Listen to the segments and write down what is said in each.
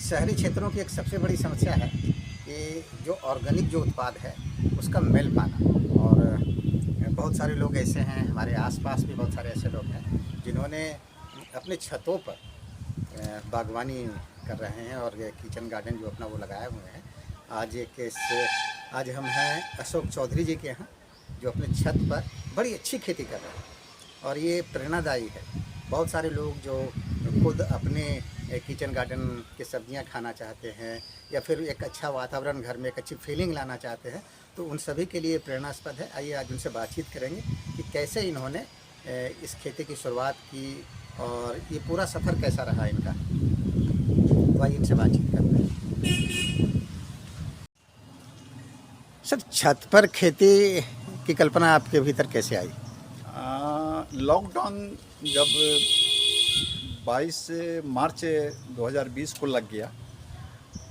शहरी क्षेत्रों की एक सबसे बड़ी समस्या है कि जो ऑर्गेनिक जो उत्पाद है उसका मिल पाना। और बहुत सारे लोग ऐसे हैं, हमारे आसपास भी बहुत सारे ऐसे लोग हैं जिन्होंने अपने छतों पर बागवानी कर रहे हैं और किचन गार्डन जो अपना वो लगाए हुए हैं। आज हम हैं अशोक चौधरी जी के यहाँ, जो अपने छत पर बड़ी अच्छी खेती कर रहे हैं और ये प्रेरणादायी है। बहुत सारे लोग जो खुद अपने किचन गार्डन के सब्जियां खाना चाहते हैं या फिर एक अच्छा वातावरण घर में एक अच्छी फीलिंग लाना चाहते हैं, तो उन सभी के लिए प्रेरणास्पद है। आइए आज उनसे बातचीत करेंगे कि कैसे इन्होंने इस खेती की शुरुआत की और ये पूरा सफ़र कैसा रहा इनका। तो आइए इनसे बातचीत करते हैं। सर, छत पर खेती की कल्पना आपके भीतर कैसे आई? लॉकडाउन जब 22 मार्च 2020 को लग गया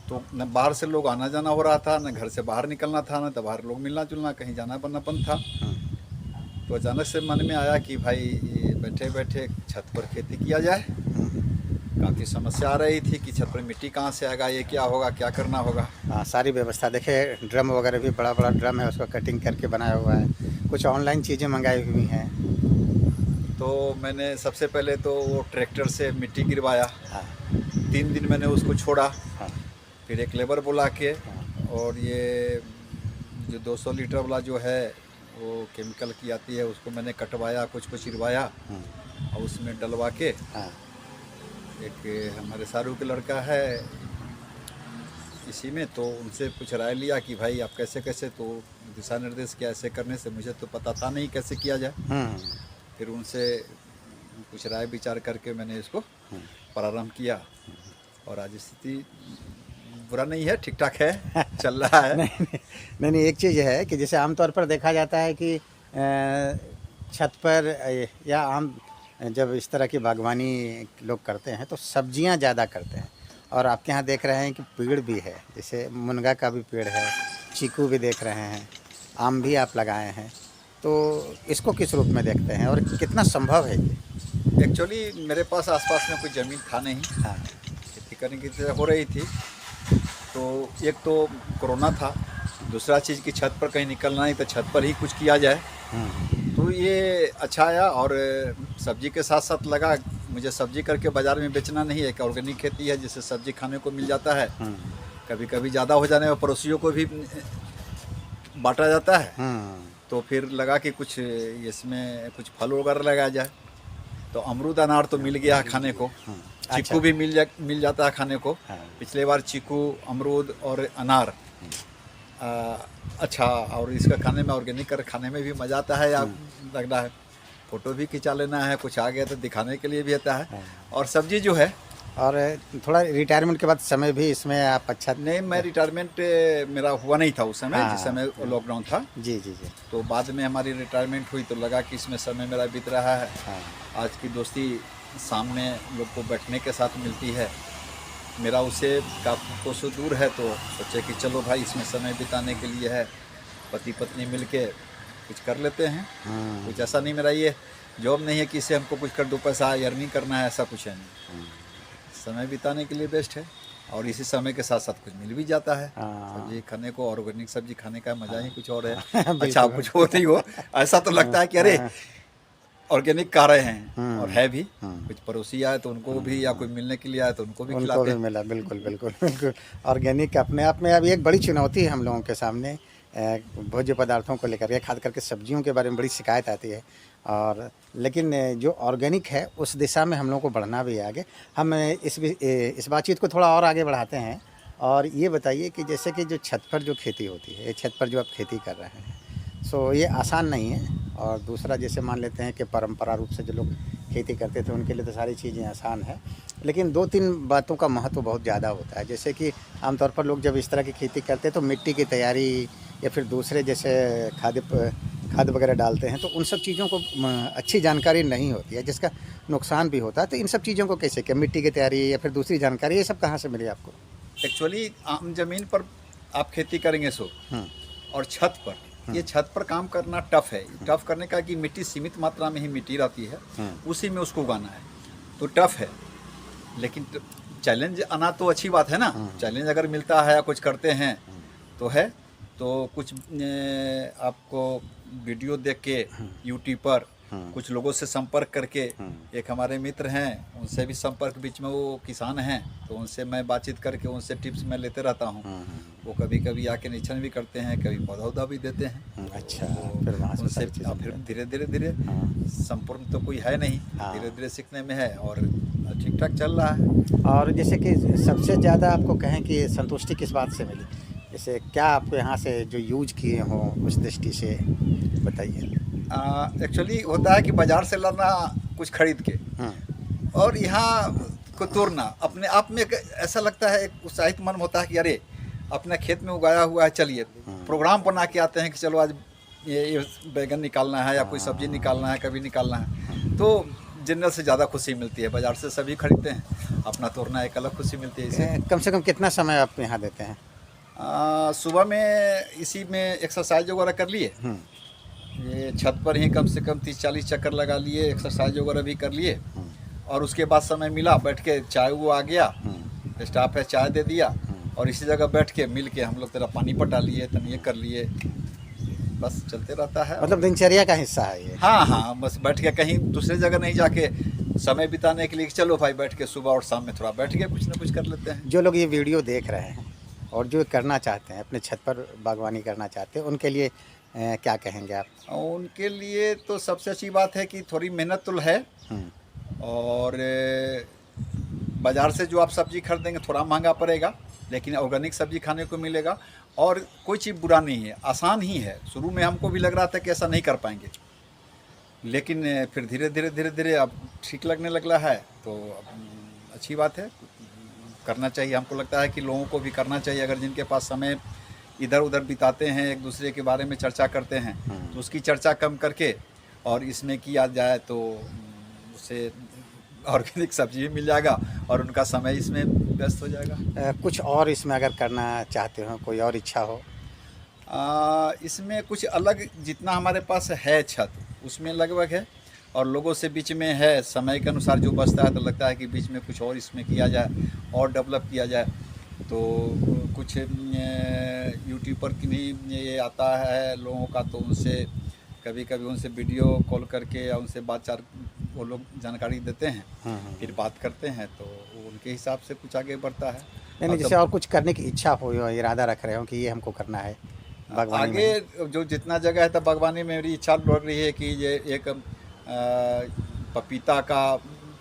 तो न बाहर से लोग आना जाना हो रहा था, न घर से बाहर निकलना था, न तो बाहर लोग मिलना जुलना, कहीं जाना बनना बंद था। तो अचानक से मन में आया कि भाई ये बैठे बैठे छत पर खेती किया जाए। काफ़ी समस्या आ रही थी कि छत पर मिट्टी कहाँ से आएगा, ये क्या होगा, क्या करना होगा। हाँ, सारी व्यवस्था देखिए, ड्रम वगैरह भी बड़ा बड़ा ड्रम है, उसको कटिंग करके बनाया हुआ है। कुछ ऑनलाइन चीज़ें मंगाई हुई हैं। तो मैंने सबसे पहले तो वो ट्रैक्टर से मिट्टी गिरवाया। हाँ 3 दिन मैंने उसको छोड़ा। हाँ फिर एक लेबर बुला के हाँ और ये जो 200 लीटर वाला जो है वो केमिकल की आती है, उसको मैंने कटवाया, कुछ चिरवाया और उसमें डलवा के हाँ एक हमारे सारू के लड़का है इसी में, तो उनसे कुछ राय लिया कि भाई आप कैसे कैसे, तो दिशा निर्देश किया ऐसे करने से। मुझे तो पता था नहीं कैसे किया जाए। फिर उनसे कुछ राय विचार करके मैंने इसको प्रारंभ किया और आज स्थिति बुरा नहीं है, ठीक ठाक है, चल रहा है। नहीं, एक चीज़ है कि जैसे आमतौर पर देखा जाता है कि छत पर या आम जब इस तरह की बागवानी लोग करते हैं तो सब्जियां ज़्यादा करते हैं। और आपके यहाँ देख रहे हैं कि पेड़ भी है, जैसे मुनगा का भी पेड़ है, चीकू भी देख रहे हैं, आम भी आप लगाए हैं। तो इसको किस रूप में देखते हैं और कितना संभव है ये? एक्चुअली मेरे पास आसपास में कोई ज़मीन था नहीं। हाँ खेती करने की तरह हो रही थी। तो एक तो कोरोना था, दूसरा चीज़ कि छत पर कहीं निकलना नहीं, तो छत पर ही कुछ किया जाए। तो ये अच्छा आया और सब्जी के साथ साथ लगा मुझे सब्जी करके बाज़ार में बेचना नहीं है। एक ऑर्गेनिक खेती है जिससे सब्जी खाने को मिल जाता है। कभी कभी ज़्यादा हो जाने पर पड़ोसियों को भी बांटा जाता है। तो फिर लगा कि कुछ इसमें कुछ फल वगैरह लगाया जाए। तो अमरूद अनार तो मिल गया खाने को, चीकू भी मिल जाता है खाने को। पिछले बार चीकू, अमरूद और अनार अच्छा, और इसका खाने में ऑर्गेनिक कर खाने में भी मज़ा आता है। या लग रहा है फ़ोटो भी खिंचा लेना है, कुछ आ गया तो दिखाने के लिए भी आता है। और सब्जी जो है, और थोड़ा रिटायरमेंट के बाद समय भी इसमें आप अच्छा? नहीं, मैं रिटायरमेंट मेरा हुआ नहीं था उस समय, जिस समय लॉकडाउन था। जी जी जी। तो बाद में हमारी रिटायरमेंट हुई तो लगा कि इसमें समय मेरा बीत रहा है। आज की दोस्ती सामने लोग को बैठने के साथ मिलती है, मेरा उसे काफ़ी कोसों दूर है। तो सोचे कि चलो भाई इसमें समय बिताने के लिए है, पति पत्नी मिल के कुछ कर लेते हैं। कुछ ऐसा नहीं, मेरा ये जॉब नहीं है कि इससे हमको कुछ कर 2 पैसा अर्निंग करना है, ऐसा कुछ है नहीं। समय बिताने के लिए बेस्ट है और इसी समय के साथ साथ कुछ मिल भी जाता है। सब्जी खाने को, ऑर्गेनिक सब्जी खाने का मज़ा ही कुछ और है। अच्छा, कुछ हो नहीं हो ऐसा तो लगता है कि अरे ऑर्गेनिक खा रहे हैं, और है भी। कुछ पड़ोसी आए तो उनको भी, या कोई मिलने के लिए आए तो उनको भी खिलाते हैं। मिला, बिल्कुल बिल्कुल बिल्कुल। ऑर्गेनिक अपने आप में अभी एक बड़ी चुनौती है हम लोगों के सामने। भोज्य पदार्थों को लेकर के, खास करके सब्जियों के बारे में बड़ी शिकायत आती है। और लेकिन जो ऑर्गेनिक है उस दिशा में हम लोगों को बढ़ना भी है आगे। हम इस बातचीत को थोड़ा और आगे बढ़ाते हैं। और ये बताइए कि जैसे कि जो छत पर जो खेती होती है, छत पर जो आप खेती कर रहे हैं, सो ये आसान नहीं है। और दूसरा, जैसे मान लेते हैं कि परंपरा रूप से जो लोग खेती करते थे उनके लिए तो सारी चीज़ें आसान है, लेकिन 2-3 बातों का महत्व बहुत ज़्यादा होता है। जैसे कि आमतौर पर लोग जब इस तरह की खेती करते हैं तो मिट्टी की तैयारी या फिर दूसरे जैसे खाद वगैरह डालते हैं, तो उन सब चीज़ों को अच्छी जानकारी नहीं होती है, जिसका नुकसान भी होता है। तो इन सब चीज़ों को कैसे, क्या मिट्टी की तैयारी या फिर दूसरी जानकारी, ये सब कहाँ से मिली आपको? एक्चुअली आम जमीन पर आप खेती करेंगे सो, और छत पर, ये छत पर काम करना टफ है। टफ करने का कि मिट्टी सीमित मात्रा में ही मिट्टी रहती है, उसी में उसको उगाना है, तो टफ है। लेकिन चैलेंज आना तो अच्छी बात है ना। चैलेंज अगर मिलता है या कुछ करते हैं तो है। तो कुछ आपको वीडियो देख के यूट्यूब पर कुछ लोगों से संपर्क करके, एक हमारे मित्र हैं उनसे भी संपर्क, बीच में वो किसान हैं तो उनसे मैं बातचीत करके उनसे टिप्स मैं लेते रहता हूँ। वो कभी कभी आके निरीक्षण भी करते हैं, कभी पौधा उधा भी देते हैं। अच्छा, तो फिर वहाँ से उनसे सारी चीज़ें फिर मिलती धीरे धीरे संपूर्ण तो कोई है नहीं, हाँ। धीरे धीरे सीखने में है और ठीक ठाक चल रहा है। और जैसे कि सबसे ज़्यादा आपको कहें कि संतुष्टि किस बात से मिली, जैसे क्या आपको यहाँ से जो यूज किए हों उस दृष्टि से बताइए। एक्चुअली होता है कि बाज़ार से लाना कुछ खरीद के और यहाँ को तोड़ना अपने आप में ऐसा लगता है, एक उत्साहित मन होता है कि अरे अपने खेत में उगाया हुआ है, चलिए प्रोग्राम बना के आते हैं कि चलो आज ये बैगन निकालना है या कोई सब्जी निकालना है, कभी निकालना है। तो जनरल से ज़्यादा खुशी मिलती है, बाज़ार से सभी खरीदते हैं, अपना तोड़ना एक अलग खुशी मिलती है इसे। कम से कम कितना समय आप यहाँ देते हैं? सुबह में इसी में एक्सरसाइज वगैरह कर लिए, ये छत पर ही कम से कम 30-40 चक्कर लगा लिए, एक्सरसाइज वगैरह भी कर लिए और उसके बाद समय मिला बैठ के चाय वो आ गया, स्टाफ है चाय दे दिया और इसी जगह बैठ के मिल के हम लोग तेरा पानी पटा लिए, तब ये कर लिए, बस चलते रहता है। मतलब दिनचर्या का हिस्सा है ये? हाँ हाँ, बस बैठ के कहीं दूसरे जगह नहीं जाके समय बिताने के लिए चलो भाई बैठ के सुबह और शाम में थोड़ा बैठ के कुछ ना कुछ कर लेते हैं। जो लोग ये वीडियो देख रहे हैं और जो करना चाहते हैं, अपने छत पर बागवानी करना चाहते हैं, उनके लिए क्या कहेंगे आप? उनके लिए तो सबसे अच्छी बात है कि थोड़ी मेहनत तो है और बाज़ार से जो आप सब्ज़ी खरीदेंगे थोड़ा महंगा पड़ेगा, लेकिन ऑर्गेनिक सब्ज़ी खाने को मिलेगा और कोई चीज़ बुरा नहीं है, आसान ही है। शुरू में हमको भी लग रहा था कि ऐसा नहीं कर पाएंगे, लेकिन फिर धीरे धीरे अब ठीक लगने लगा है, तो अच्छी बात है, करना चाहिए। हमको लगता है कि लोगों को भी करना चाहिए, अगर जिनके पास समय इधर उधर बिताते हैं, एक दूसरे के बारे में चर्चा करते हैं, तो उसकी चर्चा कम करके और इसमें किया जाए तो उससे ऑर्गेनिक सब्जी भी मिल जाएगा और उनका समय इसमें व्यस्त हो जाएगा। कुछ और इसमें अगर करना चाहते हो, कोई और इच्छा हो? इसमें कुछ अलग जितना हमारे पास है छत उसमें लगभग है और लोगों से बीच में है, समय के अनुसार जो बचता है तो लगता है कि बीच में कुछ और इसमें किया जाए और डेवलप किया जाए। तो कुछ यूट्यूब पर किन्हीं ये आता है लोगों का, तो उनसे कभी कभी उनसे वीडियो कॉल करके या उनसे बातचीत वो लोग जानकारी देते हैं, फिर बात करते हैं, तो उनके हिसाब से कुछ आगे बढ़ता है। नहीं, जैसे और कुछ करने की इच्छा हो, इरादा रख रहे हो कि ये हमको करना है बागवानी आगे में? जो जितना जगह है तो बागवानी में मेरी इच्छा बढ़ रही है कि ये एक पपीता का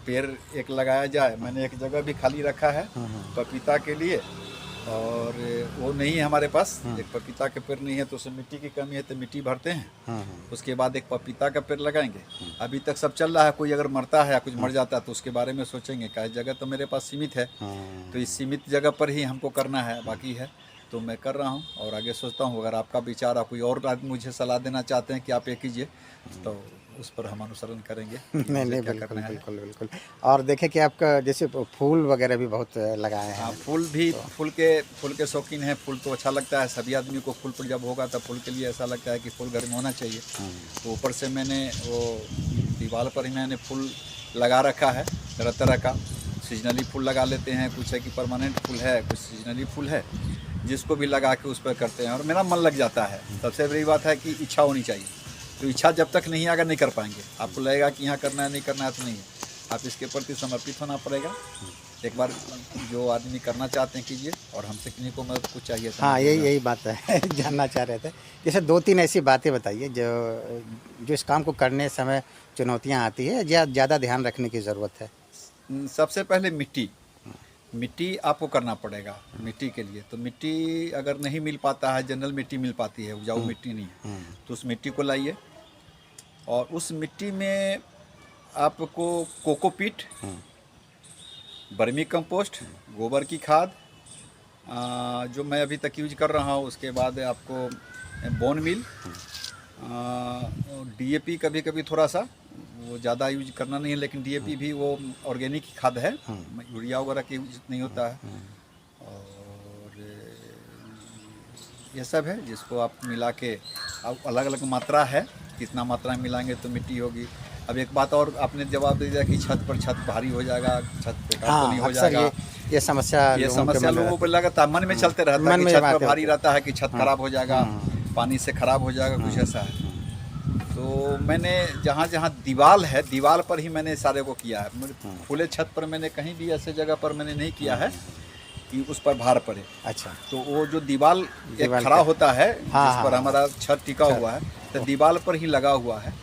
पेड़ एक लगाया जाए। मैंने एक जगह भी खाली रखा है पपीता के लिए और वो नहीं है हमारे पास, एक पपीता के पेड़ नहीं है तो उसमें मिट्टी की कमी है, तो मिट्टी भरते हैं, उसके बाद एक पपीता का पेड़ लगाएंगे। अभी तक सब चल रहा है, कोई अगर मरता है या कुछ मर जाता है तो उसके बारे में सोचेंगे। क्या जगह तो मेरे पास सीमित है, तो इस सीमित जगह पर ही हमको करना है, बाकी है तो मैं कर रहा हूँ और आगे सोचता हूँ अगर आपका विचार कोई और आदमी मुझे सलाह देना चाहते हैं कि आप ये कीजिए तो उस पर हम अनुसरण करेंगे। नहीं, बिल्कुल। और देखें कि आपका जैसे फूल वगैरह भी बहुत लगाए हैं। हाँ, फूल भी, फूल के शौकीन हैं। फूल तो अच्छा लगता है सभी आदमी को, फूल पर जब होगा तब फूल के लिए ऐसा लगता है कि फूल घर में होना चाहिए। तो ऊपर से मैंने वो दीवार पर ही मैंने फूल लगा रखा है, तरह तरह का। सीजनली फूल लगा लेते हैं, कुछ है कि परमानेंट फूल है, कुछ सीजनली फूल है, जिसको भी लगा के उस पर करते हैं और मेरा मन लग जाता है। सबसे बड़ी बात है कि इच्छा होनी चाहिए, तो इच्छा जब तक नहीं आएगा नहीं कर पाएंगे। आपको लगेगा कि यहाँ करना है, नहीं करना है तो नहीं है, आप इसके प्रति समर्पित होना पड़ेगा। एक बार जो आदमी करना चाहते हैं कीजिए और हमसे किन्हीं को मदद कुछ चाहिए। हाँ, यही बात है जानना चाह रहे थे। जैसे 2-3 ऐसी बातें बताइए जो इस काम को करने समय चुनौतियाँ आती है या ज़्यादा ध्यान रखने की ज़रूरत है? सबसे पहले मिट्टी आपको करना पड़ेगा मिट्टी के लिए। तो मिट्टी अगर नहीं मिल पाता है, जनरल मिट्टी मिल पाती है, उपजाऊ मिट्टी नहीं है, तो उस मिट्टी को लाइए और उस मिट्टी में आपको कोकोपीट, बर्मी कंपोस्ट, गोबर की खाद जो मैं अभी तक यूज कर रहा हूँ, उसके बाद आपको बोन मिल, डीएपी कभी कभी थोड़ा सा, वो ज़्यादा यूज करना नहीं है, लेकिन डीएपी भी वो ऑर्गेनिक खाद है, यूरिया वगैरह की यूज नहीं होता है। और ये सब है जिसको आप मिला के, अब अलग अलग मात्रा है, कितना मात्रा में मिलाएंगे तो मिट्टी होगी। अब एक बात और आपने जवाब दे दिया कि छत भारी हो जाएगा, छत पे तो नहीं हो जाएगा। ये समस्या ये लोगों के समस्या मन में लोगों को लगातार मन में चलते रहता मन है में कि ये छत बातें पर भारी होती रहता है कि छत खराब हो जाएगा, पानी से खराब हो जाएगा, कुछ ऐसा है। तो मैंने जहाँ जहाँ दीवार है, दीवार पर ही मैंने सारे को किया है। खुले छत पर मैंने कहीं भी ऐसे जगह पर मैंने नहीं किया है कि उस पर भार पड़े। अच्छा, तो वो जो दीवार एक दीवार खड़ा का- होता है हाँ, जिस पर हाँ, हमारा छत टिका हुआ है, तो दीवार पर ही लगा हुआ है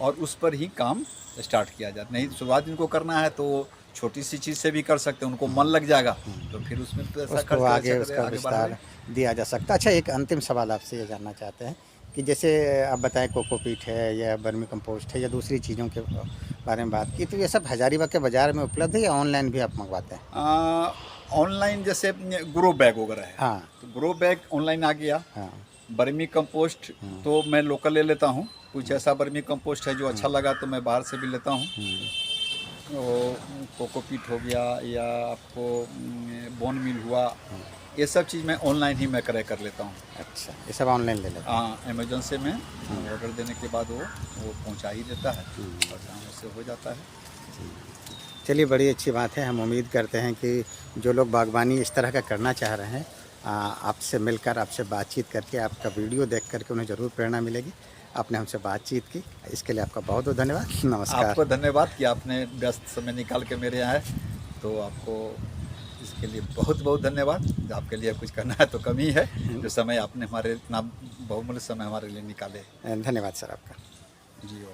और उस पर ही काम स्टार्ट किया जाता। नहीं शुरुआत इनको करना है तो छोटी सी चीज़ से भी कर सकते हैं, उनको मन लग जाएगा तो फिर उसमें पैसा खर्च उसको आगे कर उसका आगे विस्तार बढ़ाएं। दिया जा सकता है। अच्छा, एक अंतिम सवाल आपसे ये जानना चाहते हैं कि जैसे आप बताएं कोकोपीट है या वर्मी कंपोस्ट है या दूसरी चीज़ों के बारे में बात की, तो ये सब हजारीबाग के बाज़ार में उपलब्ध है या ऑनलाइन भी आप मंगवाते हैं? ऑनलाइन जैसे ग्रो बैग वगैरह है, हाँ, तो ग्रो बैग ऑनलाइन आ गया। हाँ, बर्मी कंपोस्ट तो मैं लोकल ले लेता हूँ, कुछ ऐसा बर्मी कंपोस्ट है जो अच्छा लगा तो मैं बाहर से भी लेता हूँ। वो कोकोपीट हो गया या आपको बोन मिल हुआ, ये सब चीज़ मैं ऑनलाइन ही मैं क्रय कर लेता हूँ। अच्छा, ये सब ऑनलाइन ले लेते हैं। हाँ, अमेजोन से मैं ऑर्डर देने के बाद वो पहुँचा ही देता है और काम उससे हो जाता है। चलिए, बड़ी अच्छी बात है। हम उम्मीद करते हैं कि जो लोग बागवानी इस तरह का करना चाह रहे हैं, आपसे मिलकर, आपसे बातचीत करके, आपका वीडियो देख करके उन्हें ज़रूर प्रेरणा मिलेगी। आपने हमसे बातचीत की, इसके लिए आपका बहुत बहुत धन्यवाद। नमस्कार। आपको धन्यवाद कि आपने व्यस्त समय निकाल के मेरे यहाँ आए, तो आपको इसके लिए बहुत बहुत धन्यवाद। आपके लिए कुछ करना है तो कम ही है, जो समय आपने हमारे इतना बहुमूल्य समय हमारे लिए निकाले। धन्यवाद सर आपका। जी।